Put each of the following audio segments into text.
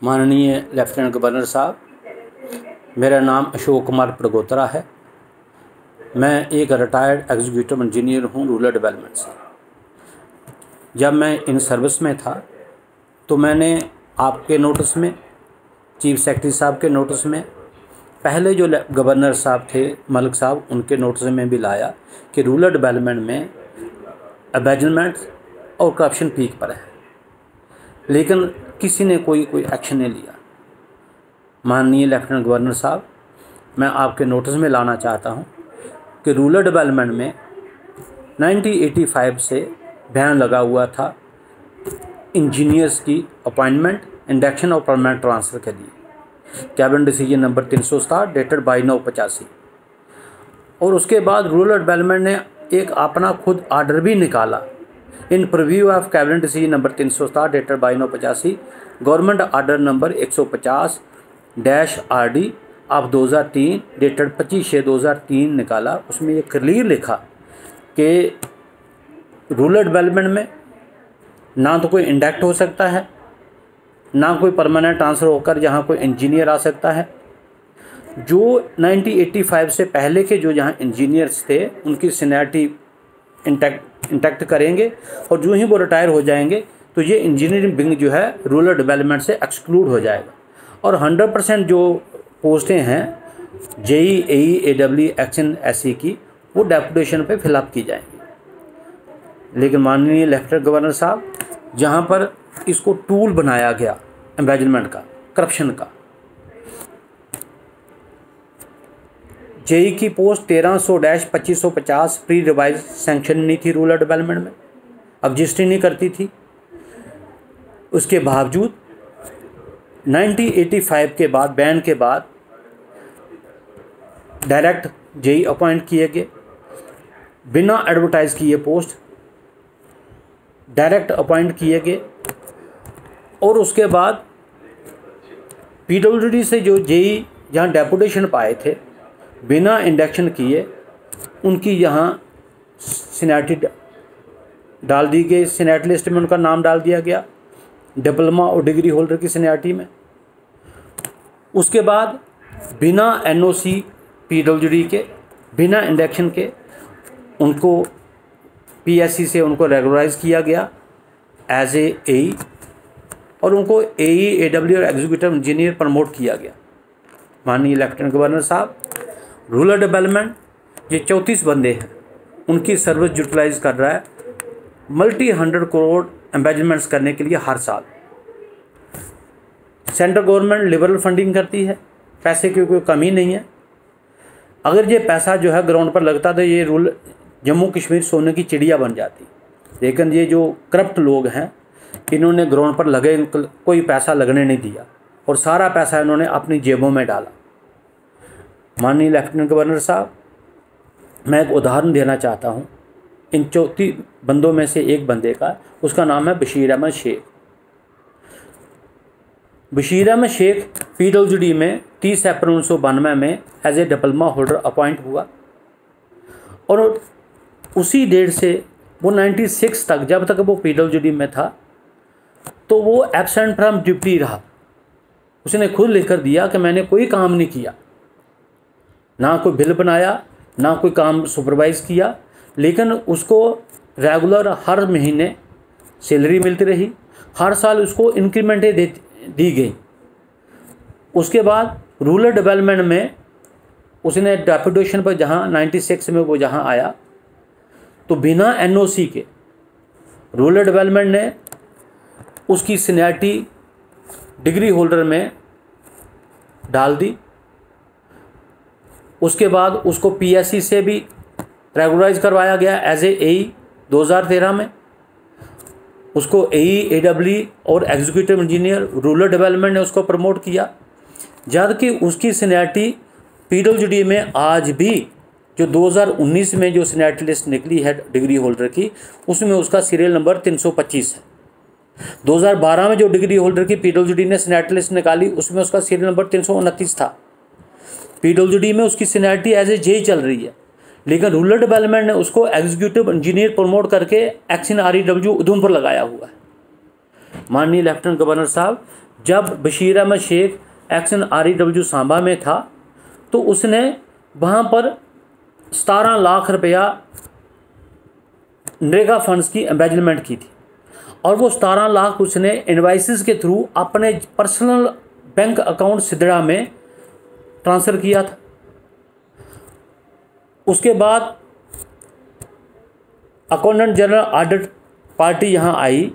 माननीय lieutenant governor साहब, मेरा नाम अशोक कुमार प्रगोत्रा है। मैं एक रिटायर्ड एग्जीक्यूटिव इंजीनियर हूँ रूरल डेवलपमेंट से। जब मैं इन सर्विस में था तो मैंने आपके नोटिस में, चीफ सेक्रेटरी साहब के नोटिस में, पहले जो गवर्नर साहब थे मलिक साहब, उनके नोटिस में भी लाया कि रूरल डेवलपमेंट में अबेजमेंट और करप्शन पीक पर है, लेकिन किसी ने कोई एक्शन नहीं लिया। माननीय लेफ्टिनेंट गवर्नर साहब, मैं आपके नोटिस में लाना चाहता हूं कि रूरल डेवलपमेंट में 1985 से बैन लगा हुआ था इंजीनियर्स की अपॉइंटमेंट, इंडक्शन और परमानेंट ट्रांसफ़र के लिए। Cabinet decision number 367 dated by 9/85। और उसके बाद रूरल डेवलपमेंट ने एक अपना खुद आर्डर भी निकाला। In preview of cabinet decision number 367 dated by 9/85, government order number 150-RD of 2003 dated 25/6/2003 निकाला। उसमें ये क्लियर लिखा कि रूरल डेवलपमेंट में ना तो कोई इंडक्ट हो सकता है, ना कोई परमानेंट ट्रांसफ़र होकर जहाँ कोई इंजीनियर आ सकता है। जो 1985 से पहले के जो जहाँ इंजीनियर्स थे उनकी सीनियरिटी इंटैक्ट करेंगे, और जो ही वो रिटायर हो जाएंगे तो ये इंजीनियरिंग विंग जो है रूरल डेवलपमेंट से एक्सक्लूड हो जाएगा। और 100% जो पोस्टें हैं JEE, AEE, एक्शन SE की, वो डेपुटेशन पे फिलअप की जाएंगी। लेकिन माननीय लेफ्टिनेंट गवर्नर साहब, जहाँ पर इसको टूल बनाया गया एम्बेजमेंट का, करप्शन का, JEE की पोस्ट 1300-2550 प्री रिवाइज सैंक्शन नहीं थी रूरल डेवलपमेंट में, रजिस्ट्री नहीं करती थी। उसके बावजूद 1985 के बाद, बैन के बाद, डायरेक्ट JEE अपॉइंट किए गए, बिना एडवर्टाइज किए पोस्ट डायरेक्ट अपॉइंट किए गए। और उसके बाद PWD से जो JEE जहाँ डेपुटेशन पाए थे, बिना इंडक्शन किए उनकी यहाँ सीनियरिटी डाल दी गई। सीनियरिटी लिस्ट में उनका नाम डाल दिया गया, डिप्लोमा और डिग्री होल्डर की सीनियरिटी में। उसके बाद बिना NOC PWD के, बिना इंडक्शन के उनको PSC से उनको रेगुलराइज किया गया एज ए AE, और उनको AE, AW और एग्जीक्यूटिव इंजीनियर प्रमोट किया गया। माननीय लेफ्टिनेंट गवर्नर साहब, रूरल डेवलपमेंट ये 34 बंदे हैं, उनकी सर्विस यूटिलाइज कर रहा है मल्टी 100 करोड़ एम्बेजमेंट्स करने के लिए हर साल। सेंट्रल गवर्नमेंट लिबरल फंडिंग करती है, पैसे की कोई कमी नहीं है। अगर ये पैसा जो है ग्राउंड पर लगता तो ये रूल जम्मू कश्मीर सोने की चिड़िया बन जाती। लेकिन ये जो करप्ट लोग हैं, इन्होंने ग्राउंड पर लगे कोई पैसा लगने नहीं दिया, और सारा पैसा इन्होंने अपनी जेबों में डाला। माननीय लेफ्टिनेंट गवर्नर साहब, मैं एक उदाहरण देना चाहता हूँ। इन 34 बंदों में से एक बंदे का, उसका नाम है बशीर अहमद शेख। बशीर अहमद शेख PWD में 30 अप्रैल 1992 में as a diploma holder appoint हुआ, और उसी डेट से वो 96 तक, जब तक वो PWD में था, तो वो एब्सेंट फ्रॉम ड्यूटी रहा। उसने खुद लिखकर दिया कि मैंने कोई काम नहीं किया, ना कोई बिल बनाया, ना कोई काम सुपरवाइज किया, लेकिन उसको रेगुलर हर महीने सैलरी मिलती रही, हर साल उसको इंक्रीमेंटें दी गई। उसके बाद रूरल डेवलपमेंट में उसने डेपुटेशन पर, जहाँ 96 में वो जहाँ आया, तो बिना NOC के रूरल डेवलपमेंट ने उसकी सीनियरिटी डिग्री होल्डर में डाल दी। उसके बाद उसको PSC से भी रेगुलराइज करवाया गया एज ए AE 2013 में। उसको AE, AW और एग्जीक्यूटिव इंजीनियर रूरल डेवलपमेंट ने उसको प्रमोट किया, जबकि उसकी सीनियरिटी PWD में आज भी, जो 2019 में जो सीनियरिटी लिस्ट निकली है डिग्री होल्डर की, उसमें उसका सीरियल नंबर 325 है। 2012 में जो डिग्री होल्डर की PWD ने सीनियरिटी लिस्ट निकाली, उसमें उसका सीरियल नंबर 329 था। PWD में उसकी सीनियरिटी एज ए JEE चल रही है, लेकिन रूरल डेवलपमेंट ने उसको एग्जीक्यूटिव इंजीनियर प्रमोट करके एक्शन REW उधमपुर लगाया हुआ है। माननीय लेफ्टिनेंट गवर्नर साहब, जब बशीर अहमद शेख एक्शन REW सांबा में था तो उसने वहाँ पर 17 लाख रुपया नरेगा फंड्स की एम्बेजलमेंट की थी और वो 17 लाख उसने इनवाइसेस के थ्रू अपने पर्सनल बैंक अकाउंट सिद्धड़ा में ट्रांसफ़र किया था। उसके बाद अकाउंटेंट जनरल ऑडिट पार्टी यहाँ आई,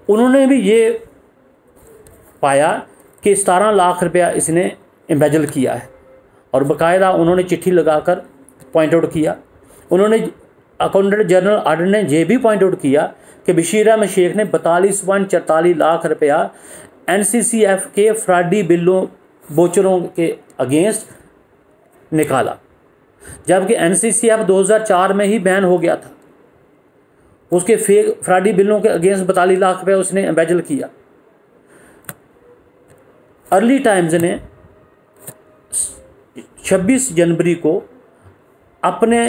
उन्होंने भी ये पाया कि 17 लाख रुपया इसने एम्बेजल किया है और बाकायदा उन्होंने चिट्ठी लगाकर पॉइंट आउट किया। उन्होंने अकाउंटेंट जनरल ऑडिट ने ये भी पॉइंट आउट किया कि बशीर अहमद शेख ने 42.44 लाख रुपया NCCF के फ्रॉडी बिलों बोचरों के अगेंस्ट निकाला, जबकि NCCF 2004 में ही बैन हो गया था। उसके फेक फ्रॉडी बिलों के अगेंस्ट 42 लाख रुपया उसने एम्बेजल किया। अर्ली टाइम्स ने 26 जनवरी को अपने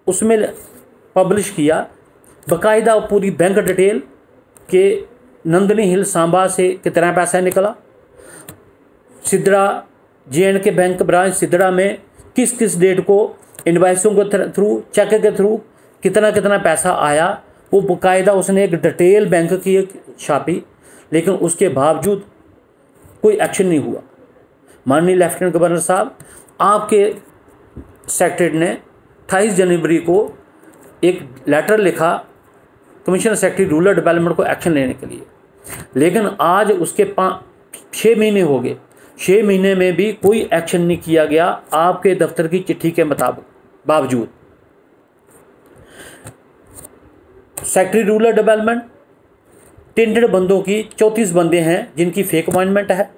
उसमें पब्लिश किया बाकायदा पूरी बैंक डिटेल के नंदनी हिल सांबा से कितना पैसा निकला, सिद्धड़ा JNK बैंक ब्रांच सिद्धड़ा में किस किस डेट को इनवाइसों के थ्रू चेक के थ्रू कितना कितना पैसा आया, वो बाकायदा उसने एक डिटेल बैंक की छापी, लेकिन उसके बावजूद कोई एक्शन नहीं हुआ। माननीय लेफ्टिनेंट गवर्नर साहब, आपके सेक्रेटरीट ने 28 जनवरी को एक लेटर लिखा कमिश्नर सेक्रेटरी रूरल डेवलपमेंट को एक्शन लेने के लिए, लेकिन आज उसके 6 महीने हो गए, 6 महीने में भी कोई एक्शन नहीं किया गया आपके दफ्तर की चिट्ठी के बावजूद। सेक्रेटरी रूरल डेवलपमेंट टेंडेड बंदों की 34 बंदे हैं जिनकी फेक अपॉइंटमेंट है,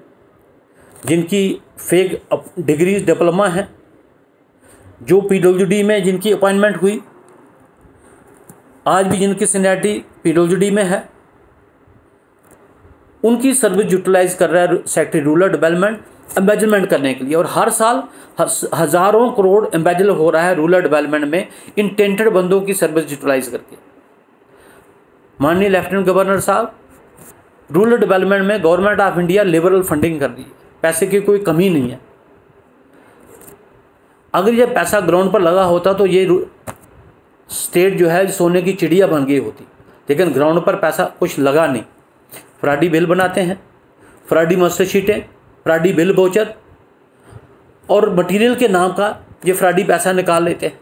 जिनकी फेक डिग्रीज डिप्लोमा है, जो PWD में जिनकी अपॉइंटमेंट हुई आज भी जिनकी सीनियरिटी PWD में है, उनकी सर्विस यूटिलाइज कर रहा है सेक्रेटरी रूरल डेवलपमेंट एम्बेजलमेंट करने के लिए, और हर साल हज़ारों करोड़ एम्बेजल हो रहा है रूरल डेवलपमेंट में इन टेंटेड बंदों की सर्विस यूटिलाइज करके। माननीय लेफ्टिनेंट गवर्नर साहब, रूरल डेवलपमेंट में government of India liberal funding कर रही है, पैसे की कोई कमी नहीं है। अगर ये पैसा ग्राउंड पर लगा होता तो ये स्टेट जो है सोने की चिड़िया बन गई होती, लेकिन ग्राउंड पर पैसा कुछ लगा नहीं। फ्रॉडी बिल बनाते हैं, फ्रॉडी मास्टर शीटें, फ्रॉडी बिल बोचर और मटेरियल के नाम का ये फ्रॉडी पैसा निकाल लेते हैं।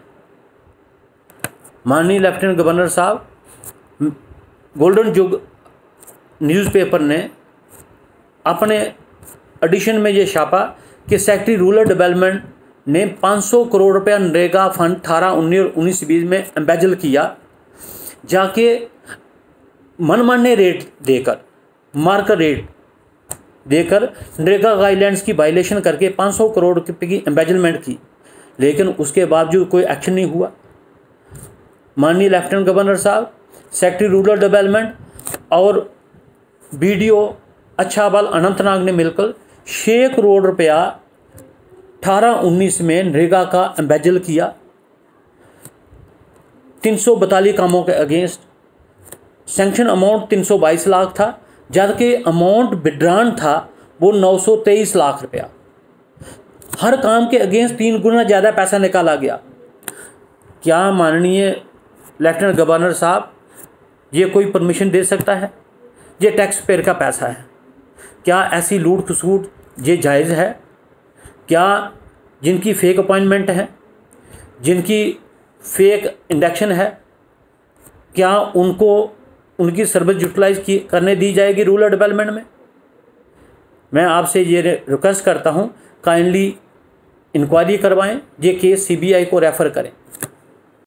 माननीय लेफ्टिनेंट गवर्नर साहब, गोल्डन जुग न्यूज़पेपर ने अपने एडिशन में ये छापा कि सेक्रेटरी रूरल डेवलपमेंट ने 500 करोड़ रुपया नरेगा फंड 18-19 और 19-20 में एम्बेजल किया, जाके मनमाने रेट देकर, मार्केट रेट देकर नरेगा गाइडलाइंस की वायलेशन करके 500 करोड़ रुपये की एम्बेजलमेंट की, लेकिन उसके बावजूद कोई एक्शन नहीं हुआ। माननीय लेफ्टिनेंट गवर्नर साहब, सेक्रेटरी रूरल डेवलपमेंट और BDO अच्छाबल अनंतनाग ने मिलकर 6 करोड़ रुपया 18-19 में नरेगा का एम्बेजल किया। 342 कामों के अगेंस्ट सैंक्शन अमाउंट 322 लाख था, जबकि अमाउंट विड्रॉन था वो 923 लाख रुपया। हर काम के अगेंस्ट 3 गुना ज़्यादा पैसा निकाला गया। क्या माननीय लेफ्टिनेंट गवर्नर साहब ये कोई परमिशन दे सकता है? ये टैक्स पेयर का पैसा है। क्या ऐसी लूट खसूट ये जायज़ है? क्या जिनकी फेक अपॉइंटमेंट है, जिनकी फेक इंडक्शन है, क्या उनको उनकी सर्विस यूटिलाइज करने दी जाएगी रूरल डेवलपमेंट में? मैं आपसे ये रिक्वेस्ट करता हूँ, काइंडली इंक्वायरी करवाएं, ये केस CBI को रेफ़र करें।